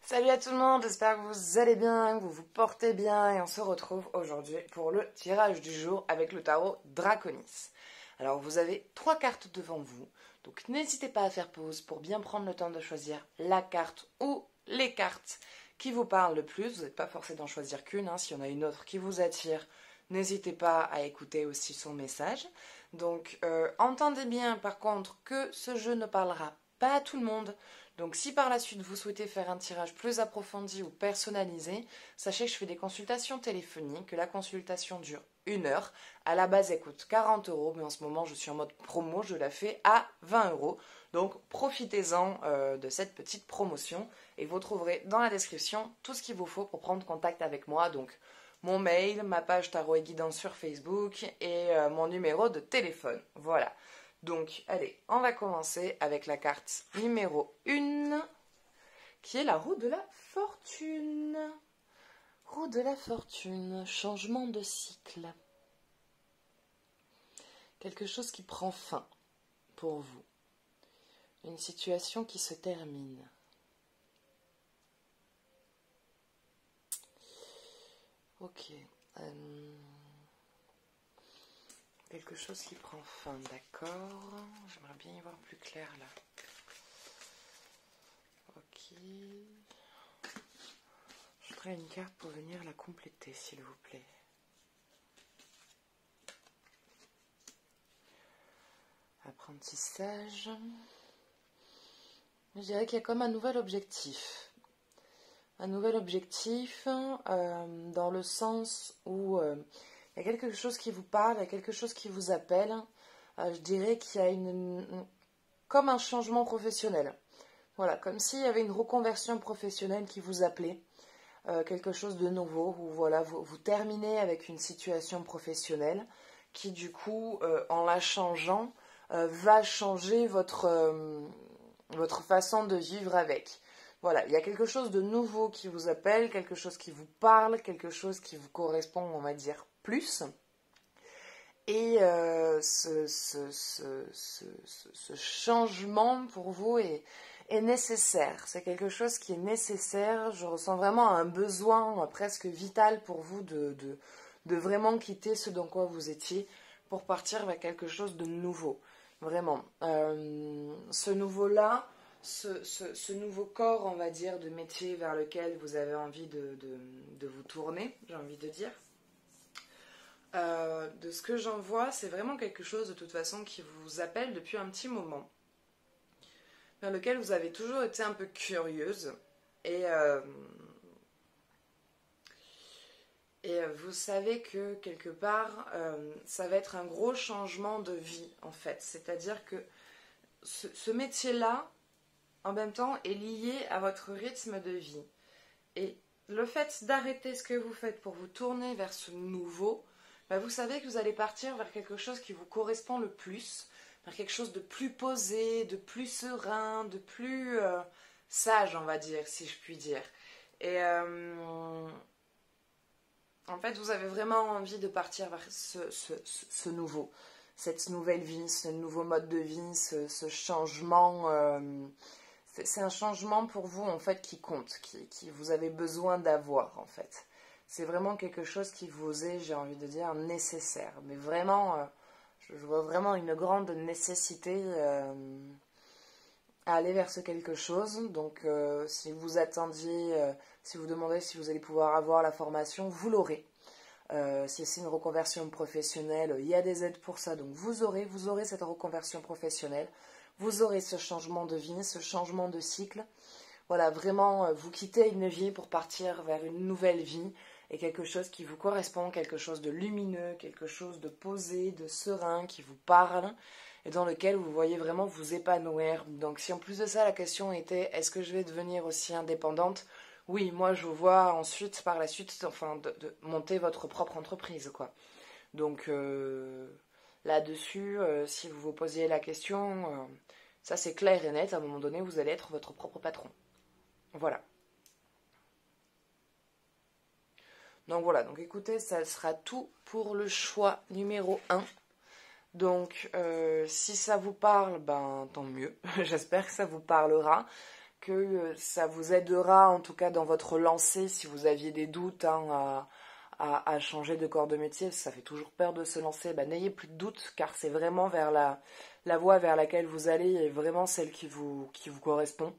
Salut à tout le monde, j'espère que vous allez bien, que vous vous portez bien et on se retrouve aujourd'hui pour le tirage du jour avec le tarot Draconis. Alors vous avez 3 cartes devant vous, donc n'hésitez pas à faire pause pour bien prendre le temps de choisir la carte ou les cartes qui vous parlent le plus. Vous n'êtes pas forcé d'en choisir qu'une, s'il y en a une autre qui vous attire, n'hésitez pas à écouter aussi son message. Donc entendez bien par contre que ce jeu ne parlera pas à tout le monde. Donc si par la suite vous souhaitez faire un tirage plus approfondi ou personnalisé, sachez que je fais des consultations téléphoniques, que la consultation dure 1 heure. À la base elle coûte 40 €, mais en ce moment je suis en mode promo, je la fais à 20 €. Donc profitez-en de cette petite promotion et vous trouverez dans la description tout ce qu'il vous faut pour prendre contact avec moi. Donc mon mail, ma page tarot et guidance sur Facebook et mon numéro de téléphone. Voilà. Donc, allez, on va commencer avec la carte numéro 1, qui est la roue de la fortune. Roue de la fortune, changement de cycle. Quelque chose qui prend fin pour vous. Une situation qui se termine. Ok. Quelque chose qui prend fin, d'accord. J'aimerais bien y voir plus clair là. Ok. Je ferai une carte pour venir la compléter, s'il vous plaît. Apprentissage. Je dirais qu'il y a comme un nouvel objectif. Un nouvel objectif dans le sens où il y a quelque chose qui vous parle, il y a quelque chose qui vous appelle. Je dirais qu'il y a comme un changement professionnel. Voilà, comme s'il y avait une reconversion professionnelle qui vous appelait. Quelque chose de nouveau, où voilà, vous terminez avec une situation professionnelle qui du coup, en la changeant, va changer votre façon de vivre avec. Voilà, il y a quelque chose de nouveau qui vous appelle, quelque chose qui vous parle, quelque chose qui vous correspond, on va dire, plus. Et ce changement pour vous est nécessaire. C'est quelque chose qui est nécessaire. Je ressens vraiment un besoin presque vital pour vous de vraiment quitter ce dans quoi vous étiez pour partir vers quelque chose de nouveau. Vraiment. Ce nouveau-là, ce nouveau corps, on va dire, de métier vers lequel vous avez envie de vous tourner, j'ai envie de dire. De ce que j'en vois, c'est vraiment quelque chose de toute façon qui vous appelle depuis un petit moment, vers lequel vous avez toujours été un peu curieuse et vous savez que quelque part ça va être un gros changement de vie en fait, c'est-à-dire que ce métier-là en même temps est lié à votre rythme de vie et le fait d'arrêter ce que vous faites pour vous tourner vers ce nouveau, vous savez que vous allez partir vers quelque chose qui vous correspond le plus, vers quelque chose de plus posé, de plus serein, de plus sage, on va dire, si je puis dire. Et en fait, vous avez vraiment envie de partir vers ce nouveau, cette nouvelle vie, ce nouveau mode de vie, ce changement. C'est un changement pour vous, en fait, qui compte, qui vous avez besoin d'avoir, en fait. C'est vraiment quelque chose qui vous est, j'ai envie de dire, nécessaire. Mais vraiment, je vois vraiment une grande nécessité à aller vers ce quelque chose. Donc, si vous attendiez, si vous demandez si vous allez pouvoir avoir la formation, vous l'aurez. Si c'est une reconversion professionnelle, il y a des aides pour ça. Donc, vous aurez cette reconversion professionnelle. Vous aurez ce changement de vie, ce changement de cycle. Voilà, vraiment, vous quittez une vie pour partir vers une nouvelle vie et quelque chose qui vous correspond, quelque chose de lumineux, quelque chose de posé, de serein, qui vous parle et dans lequel vous voyez vraiment vous épanouir. Donc si en plus de ça, la question était, est-ce que je vais devenir aussi indépendante ? Oui, moi je vous vois ensuite, par la suite, enfin, de monter votre propre entreprise, quoi. Donc là-dessus, si vous vous posiez la question, ça c'est clair et net, à un moment donné, vous allez être votre propre patron. Voilà. Donc voilà, donc écoutez, ça sera tout pour le choix numéro 1. Donc si ça vous parle, ben tant mieux. J'espère que ça vous parlera, que ça vous aidera en tout cas dans votre lancée si vous aviez des doutes hein, à changer de corps de métier. Ça fait toujours peur de se lancer. N'ayez plus de doutes car c'est vraiment vers la voie vers laquelle vous allez est vraiment celle qui vous correspond.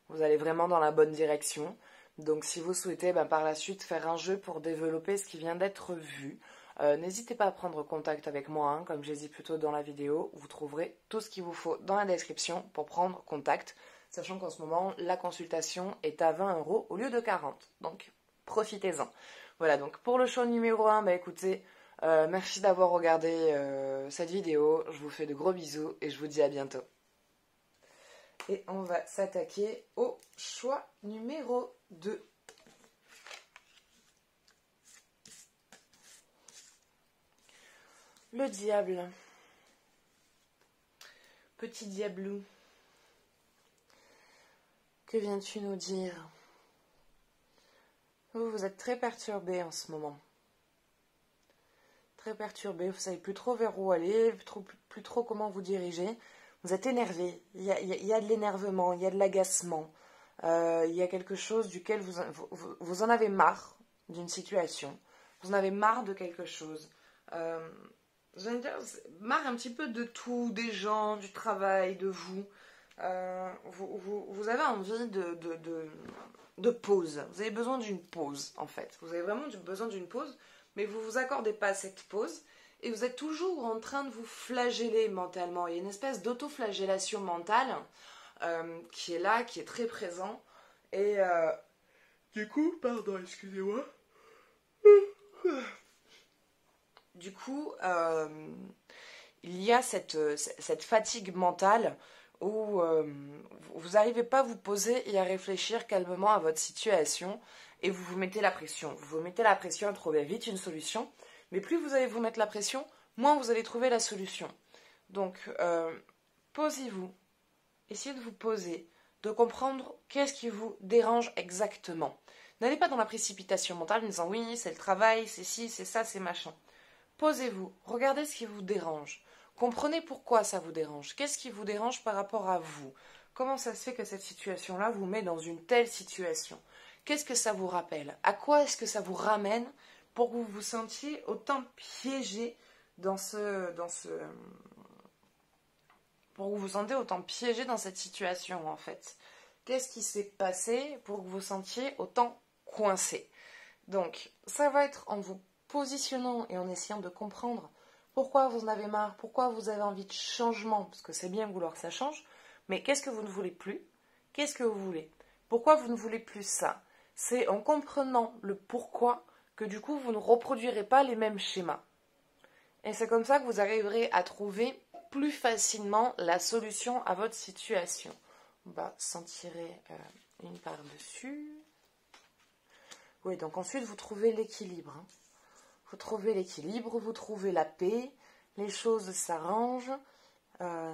Vous allez vraiment dans la bonne direction. Donc si vous souhaitez par la suite faire un jeu pour développer ce qui vient d'être vu, n'hésitez pas à prendre contact avec moi, hein, comme je l'ai dit plus tôt dans la vidéo. Vous trouverez tout ce qu'il vous faut dans la description pour prendre contact, sachant qu'en ce moment, la consultation est à 20 € au lieu de 40. Donc, profitez-en. Voilà, donc pour le show numéro 1, écoutez, merci d'avoir regardé cette vidéo. Je vous fais de gros bisous et je vous dis à bientôt. Et on va s'attaquer au choix numéro 2. Le diable. Petit diablou. Que viens-tu nous dire? Vous êtes très perturbé en ce moment. Très perturbé, vous ne savez plus trop vers où aller, plus trop comment vous diriger. Vous êtes énervé, il y a de l'énervement, il y a de l'agacement. Il y a quelque chose duquel vous en avez marre d'une situation. Vous en avez marre de quelque chose. Vous allez me dire, marre un petit peu de tout, des gens, du travail, de vous. Vous avez envie de pause. Vous avez besoin d'une pause, en fait. Vous avez vraiment besoin d'une pause, mais vous ne vous accordez pas cette pause. Et vous êtes toujours en train de vous flageller mentalement. Il y a une espèce d'autoflagellation mentale qui est là, qui est très présent. Et du coup, pardon, excusez-moi. Du coup, il y a cette fatigue mentale où vous n'arrivez pas à vous poser et à réfléchir calmement à votre situation et vous vous mettez la pression. Vous vous mettez la pression à trouver vite une solution, mais plus vous allez vous mettre la pression, moins vous allez trouver la solution. Donc, posez-vous, essayez de vous poser, de comprendre qu'est-ce qui vous dérange exactement. N'allez pas dans la précipitation mentale en disant oui, c'est le travail, c'est ci, c'est ça, c'est machin. Posez-vous, regardez ce qui vous dérange. Comprenez pourquoi ça vous dérange. Qu'est-ce qui vous dérange par rapport à vous? Comment ça se fait que cette situation-là vous met dans une telle situation? Qu'est-ce que ça vous rappelle? À quoi est-ce que ça vous ramène pour que vous vous sentiez autant piégé pour que vous vous sentiez autant piégé dans cette situation, en fait? Qu'est-ce qui s'est passé pour que vous vous sentiez autant coincé? Donc, ça va être en vous positionnant et en essayant de comprendre pourquoi vous en avez marre, pourquoi vous avez envie de changement, parce que c'est bien vouloir que ça change, mais qu'est-ce que vous ne voulez plus? Qu'est-ce que vous voulez? Pourquoi vous ne voulez plus ça? C'est en comprenant le pourquoi que du coup vous ne reproduirez pas les mêmes schémas. Et c'est comme ça que vous arriverez à trouver plus facilement la solution à votre situation. On va s'en tirer une par-dessus. Oui, donc ensuite vous trouvez l'équilibre. Hein. Vous trouvez l'équilibre, vous trouvez la paix, les choses s'arrangent,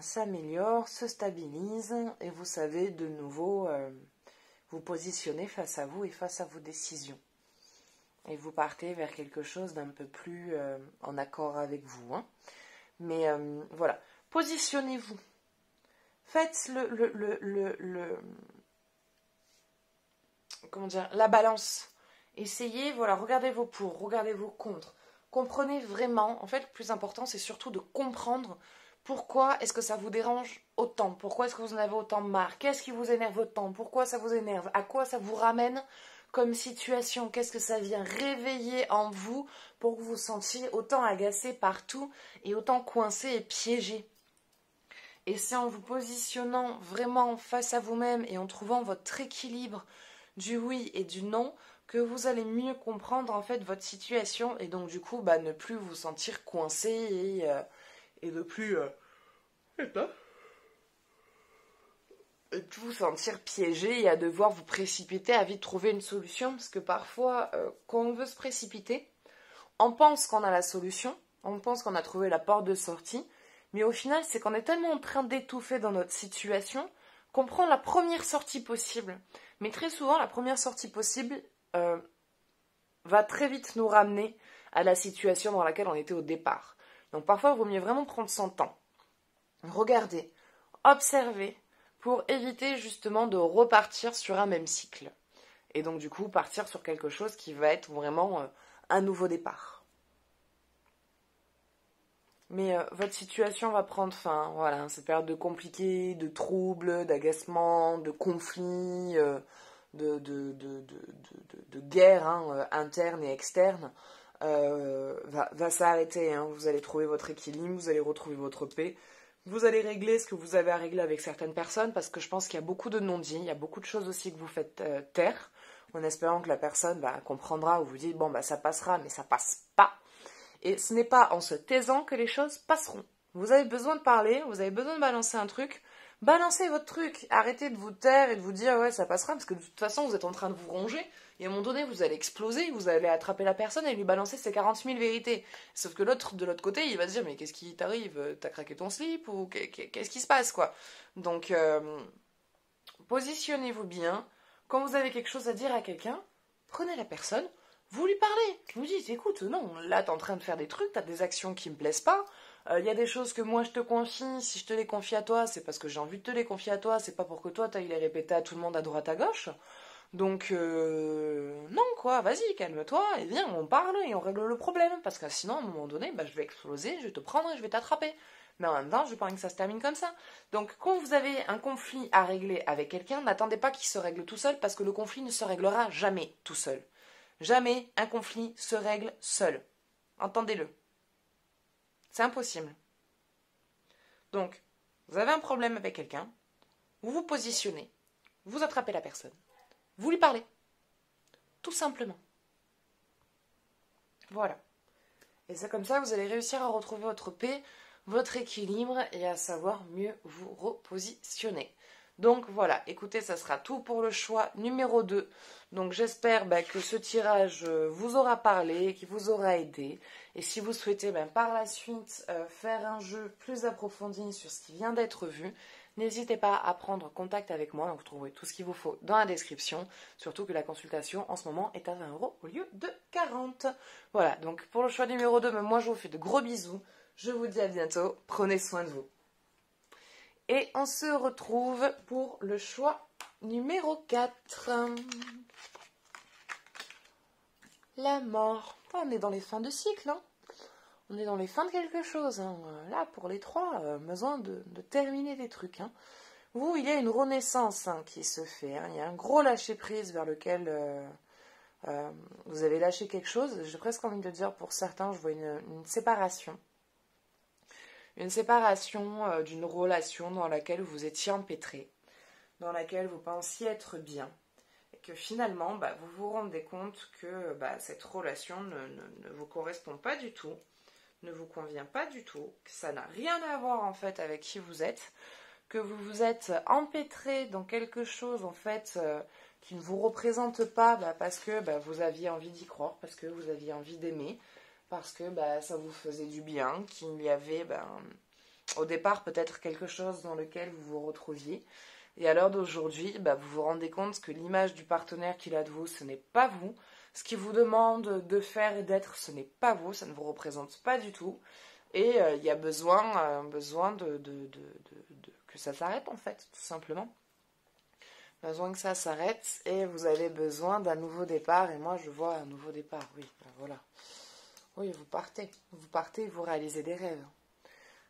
s'améliorent, se stabilisent et vous savez de nouveau vous positionner face à vous et face à vos décisions. Et vous partez vers quelque chose d'un peu plus en accord avec vous. Hein. Mais voilà, positionnez-vous. Faites comment dire, la balance. Essayez, voilà, regardez vos pour, regardez vos contre. Comprenez vraiment, en fait, le plus important, c'est surtout de comprendre pourquoi est-ce que ça vous dérange autant. Pourquoi est-ce que vous en avez autant marre? Qu'est-ce qui vous énerve autant? Pourquoi ça vous énerve? À quoi ça vous ramène comme situation? Qu'est-ce que ça vient réveiller en vous pour que vous vous sentiez autant agacé partout et autant coincé et piégé? Et c'est en vous positionnant vraiment face à vous-même et en trouvant votre équilibre du oui et du non que vous allez mieux comprendre en fait votre situation et donc du coup ne plus vous sentir coincé et de plus et de vous sentir piégé et à devoir vous précipiter à vite trouver une solution parce que parfois quand on veut se précipiter, on pense qu'on a la solution, on pense qu'on a trouvé la porte de sortie, mais au final c'est qu'on est tellement en train d'étouffer dans notre situation qu'on prend la première sortie possible. Mais très souvent la première sortie possible va très vite nous ramener à la situation dans laquelle on était au départ. Donc parfois, il vaut mieux vraiment prendre son temps. Regardez, observez, pour éviter justement de repartir sur un même cycle. Et donc du coup, partir sur quelque chose qui va être vraiment un nouveau départ. Mais votre situation va prendre fin, voilà, cette période de compliqué, de troubles, d'agacement, de conflits, de guerre interne et externe, va s'arrêter. Hein. Vous allez trouver votre équilibre, vous allez retrouver votre paix, vous allez régler ce que vous avez à régler avec certaines personnes, parce que je pense qu'il y a beaucoup de non-dits, il y a beaucoup de choses aussi que vous faites taire, en espérant que la personne comprendra ou vous dit, bon, ça passera, mais ça passe pas. Et ce n'est pas en se taisant que les choses passeront. Vous avez besoin de parler, vous avez besoin de balancer un truc, balancez votre truc. Arrêtez de vous taire et de vous dire ouais ça passera, parce que de toute façon vous êtes en train de vous ronger, et à un moment donné vous allez exploser, vous allez attraper la personne et lui balancer ses 40 000 vérités. Sauf que l'autre, de l'autre côté, il va se dire mais qu'est-ce qui t'arrive? T'as craqué ton slip? Ou qu'est-ce qui se passe quoi? Donc positionnez-vous bien. Quand vous avez quelque chose à dire à quelqu'un, prenez la personne, vous lui parlez, vous dites, écoute, non, là t'es en train de faire des trucs, t'as des actions qui me plaisent pas, y a des choses que moi je te confie, si je te les confie à toi, c'est parce que j'ai envie de te les confier à toi, c'est pas pour que toi t'ailles les répéter à tout le monde à droite à gauche, donc non quoi, vas-y, calme-toi, et viens, on parle et on règle le problème, parce que sinon, à un moment donné, je vais exploser, je vais te prendre et je vais t'attraper. Mais en même temps, je n'ai pas envie que ça se termine comme ça. Donc, quand vous avez un conflit à régler avec quelqu'un, n'attendez pas qu'il se règle tout seul, parce que le conflit ne se réglera jamais tout seul. Jamais un conflit se règle seul. Entendez-le. C'est impossible. Donc, vous avez un problème avec quelqu'un, vous vous positionnez, vous attrapez la personne, vous lui parlez. Tout simplement. Voilà. Et c'est comme ça que vous allez réussir à retrouver votre paix, votre équilibre et à savoir mieux vous repositionner. Donc voilà, écoutez, ça sera tout pour le choix numéro 2. Donc j'espère que ce tirage vous aura parlé, qu'il vous aura aidé. Et si vous souhaitez par la suite faire un jeu plus approfondi sur ce qui vient d'être vu, n'hésitez pas à prendre contact avec moi. Donc vous trouverez tout ce qu'il vous faut dans la description. Surtout que la consultation en ce moment est à 20 € au lieu de 40. Voilà, donc pour le choix numéro 2, moi je vous fais de gros bisous. Je vous dis à bientôt, prenez soin de vous. Et on se retrouve pour le choix numéro 4. La mort. On est dans les fins de cycle, hein. On est dans les fins de quelque chose. Hein. Là, pour les 3, besoin de terminer des trucs. Hein. Vous, il y a une renaissance qui se fait. Hein. Il y a un gros lâcher-prise vers lequel vous avez lâché quelque chose. J'ai presque envie de dire, pour certains, je vois une séparation. Une séparation d'une relation dans laquelle vous étiez empêtré, dans laquelle vous pensiez être bien. Et que finalement, vous vous rendez compte que cette relation ne vous correspond pas du tout, ne vous convient pas du tout, que ça n'a rien à voir en fait avec qui vous êtes, que vous vous êtes empêtré dans quelque chose en fait qui ne vous représente pas parce que vous aviez envie d'y croire, parce que vous aviez envie d'aimer, parce que ça vous faisait du bien, qu'il y avait au départ peut-être quelque chose dans lequel vous vous retrouviez. Et à l'heure d'aujourd'hui, vous vous rendez compte que l'image du partenaire qu'il a de vous, ce n'est pas vous. Ce qu'il vous demande de faire et d'être, ce n'est pas vous, ça ne vous représente pas du tout. Et il y a besoin que ça s'arrête en fait, tout simplement. Besoin que ça s'arrête et vous avez besoin d'un nouveau départ. Et moi, je vois un nouveau départ, oui, voilà. Oui, vous partez, vous réalisez des rêves.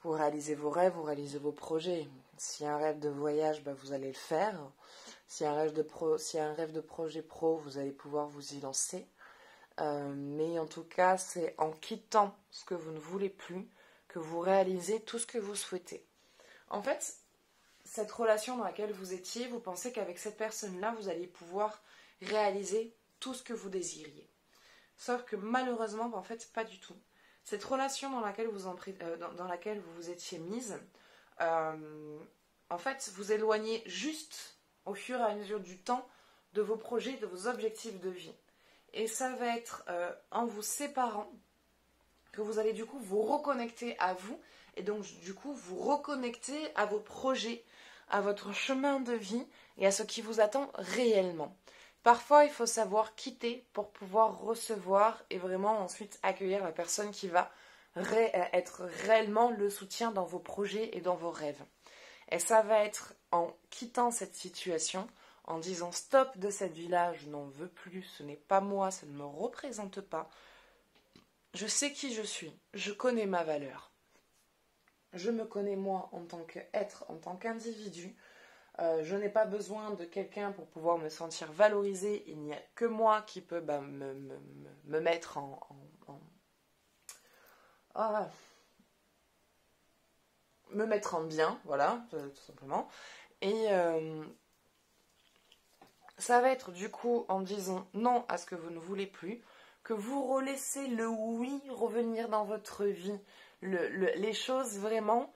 Vous réalisez vos rêves, vous réalisez vos projets. S'il y a un rêve de voyage, vous allez le faire. S'il y a un rêve de projet pro, vous allez pouvoir vous y lancer. Mais en tout cas, c'est en quittant ce que vous ne voulez plus que vous réalisez tout ce que vous souhaitez. En fait, cette relation dans laquelle vous étiez, vous pensez qu'avec cette personne-là, vous alliez pouvoir réaliser tout ce que vous désiriez. Sauf que malheureusement, en fait, pas du tout. Cette relation dans laquelle vous vous étiez mise, en fait, vous éloignez juste au fur et à mesure du temps de vos projets, de vos objectifs de vie. Et ça va être en vous séparant que vous allez du coup vous reconnecter à vous et donc du coup vous reconnecter à vos projets, à votre chemin de vie et à ce qui vous attend réellement. Parfois, il faut savoir quitter pour pouvoir recevoir et vraiment ensuite accueillir la personne qui va être réellement le soutien dans vos projets et dans vos rêves. Et ça va être en quittant cette situation, en disant stop de cette vie-là, je n'en veux plus, ce n'est pas moi, ça ne me représente pas. Je sais qui je suis, je connais ma valeur. Je me connais moi en tant qu'être, en tant qu'individu. Je n'ai pas besoin de quelqu'un pour pouvoir me sentir valorisée. Il n'y a que moi qui peut me mettre me mettre en bien, voilà, tout simplement. Et ça va être du coup en disant non à ce que vous ne voulez plus, que vous relaissez le oui revenir dans votre vie, les choses vraiment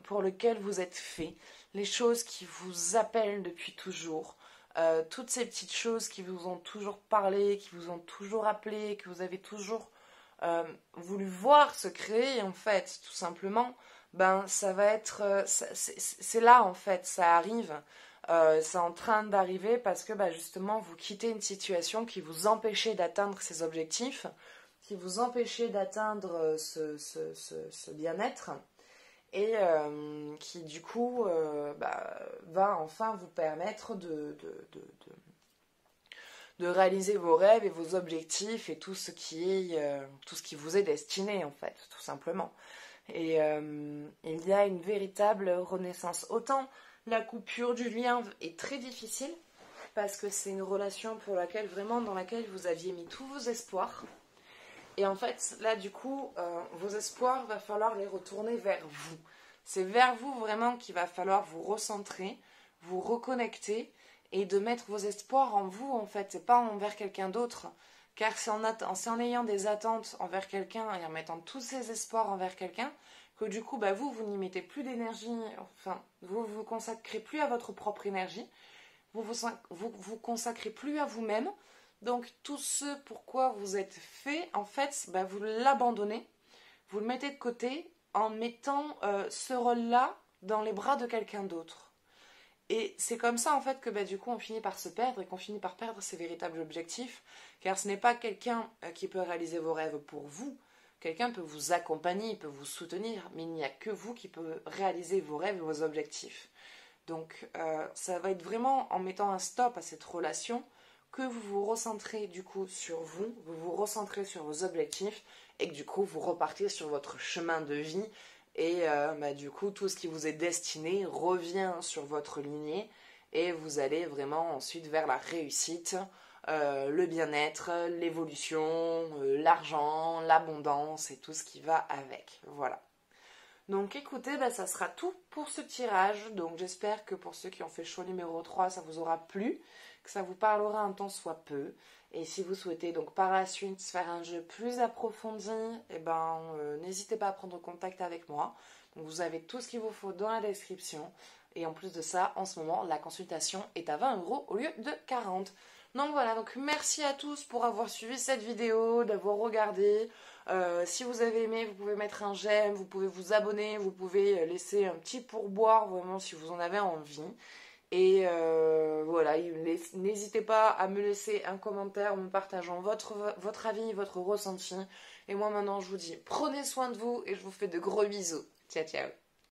pour lesquelles vous êtes fait, les choses qui vous appellent depuis toujours, toutes ces petites choses qui vous ont toujours parlé, qui vous ont toujours appelé, que vous avez toujours voulu voir se créer en fait, tout simplement, ben ça va être, c'est là en fait, ça arrive. C'est en train d'arriver parce que bah, justement vous quittez une situation qui vous empêchait d'atteindre ces objectifs, qui vous empêchait d'atteindre ce bien-être et qui du coup va enfin vous permettre de réaliser vos rêves et vos objectifs et tout ce qui vous est destiné en fait, tout simplement. Et il y a une véritable renaissance. Autant la coupure du lien est très difficile parce que c'est une relation dans laquelle vous aviez mis tous vos espoirs. Et en fait, là du coup, vos espoirs, va falloir les retourner vers vous. C'est vers vous vraiment qu'il va falloir vous recentrer, vous reconnecter et de mettre vos espoirs en vous en fait, et pas envers quelqu'un d'autre. Car c'est en ayant des attentes envers quelqu'un et en mettant tous ces espoirs envers quelqu'un que du coup, bah, vous n'y mettez plus d'énergie, enfin, vous vous consacrez plus à votre propre énergie, vous consacrez plus à vous-même. Donc, tout ce pourquoi vous êtes fait, en fait, bah, vous l'abandonnez, vous le mettez de côté en mettant ce rôle-là dans les bras de quelqu'un d'autre. Et c'est comme ça, en fait, que bah, du coup, on finit par se perdre et qu'on finit par perdre ses véritables objectifs, car ce n'est pas quelqu'un qui peut réaliser vos rêves pour vous. Quelqu'un peut vous accompagner, il peut vous soutenir, mais il n'y a que vous qui peut réaliser vos rêves et vos objectifs. Donc, ça va être vraiment en mettant un stop à cette relation que vous vous recentrez du coup sur vous, vous vous recentrez sur vos objectifs et que du coup, vous repartez sur votre chemin de vie et du coup, tout ce qui vous est destiné revient sur votre lignée et vous allez vraiment ensuite vers la réussite, le bien-être, l'évolution, l'argent, l'abondance et tout ce qui va avec. Voilà. Donc écoutez, ça sera tout pour ce tirage. Donc j'espère que pour ceux qui ont fait choix numéro 3, ça vous aura plu, que ça vous parlera un tant soit peu. Et si vous souhaitez donc par la suite faire un jeu plus approfondi, n'hésitez pas à prendre contact avec moi. Donc vous avez tout ce qu'il vous faut dans la description. Et en plus de ça, en ce moment, la consultation est à 20 € au lieu de 40. Donc voilà, donc merci à tous pour avoir suivi cette vidéo, d'avoir regardé. Si vous avez aimé, vous pouvez mettre un j'aime, vous pouvez vous abonner, vous pouvez laisser un petit pourboire, vraiment, si vous en avez envie. Et voilà, n'hésitez pas à me laisser un commentaire en me partageant votre avis, votre ressenti. Et moi maintenant, je vous dis, prenez soin de vous et je vous fais de gros bisous. Ciao, ciao.